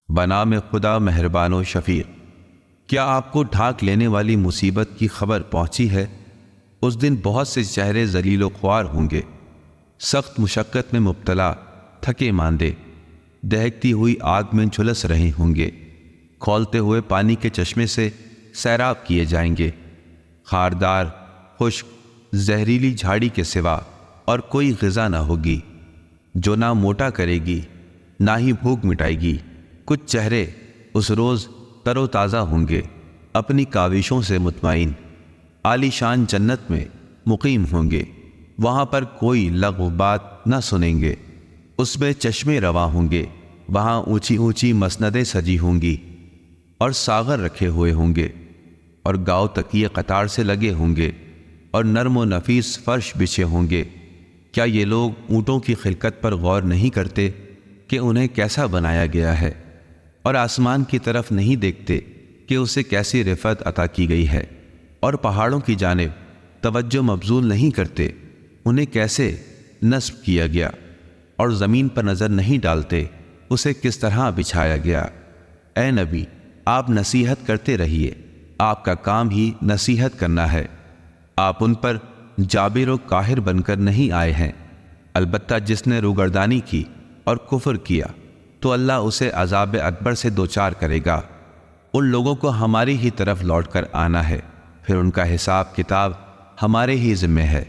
بنام خدا مہربان و شفیق۔ کیا آپ کو ڈھانک لینے والی مصیبت کی خبر پہنچی ہے؟ اس دن بہت سے چہرے ذلیل و خوار ہوں گے، سخت مشقت میں مبتلا، تھکے ماندے، دہکتی ہوئی آگ میں جھلس رہے ہوں گے، کھولتے ہوئے پانی کے چشمے سے سیراب کیے جائیں گے۔ خاردار، خشک، زہریلی جھاڑی کے سوا اور کوئی غذا نہ ہوگی، جو نہ موٹا کرے گی نہ ہی بھوک مٹائے گی۔ کچھ چہرے اس روز تر و تازہ ہوں گے، اپنی کاوشوں سے مطمئن، عالی شان جنت میں مقیم ہوں گے۔ وہاں پر کوئی لغو بات نہ سنیں گے، اس میں چشمے رواں ہوں گے، وہاں اونچی اونچی مسندیں سجی ہوں گی اور ساغر رکھے ہوئے ہوں گے، اور گاؤ تکیے قطار سے لگے ہوں گے، اور نرم و نفیس فرش بچھے ہوں گے۔ کیا یہ لوگ اونٹوں کی خلقت پر غور نہیں کرتے کہ انہیں کیسا بنایا گیا ہے، اور آسمان کی طرف نہیں دیکھتے کہ اسے کیسی رفعت عطا کی گئی ہے، اور پہاڑوں کی جانب توجہ مبذول نہیں کرتے، انہیں کیسے نصب کیا گیا، اور زمین پر نظر نہیں ڈالتے اسے کس طرح بچھایا گیا۔ اے نبی، آپ نصیحت کرتے رہیے، آپ کا کام ہی نصیحت کرنا ہے، آپ ان پر جابر و قاہر بن کر نہیں آئے ہیں۔ البتہ جس نے روگردانی کی اور کفر کیا تو اللہ اسے عذاب اکبر سے دوچار کرے گا۔ ان لوگوں کو ہماری ہی طرف لوٹ کر آنا ہے، پھر ان کا حساب کتاب ہمارے ہی ذمہ ہے۔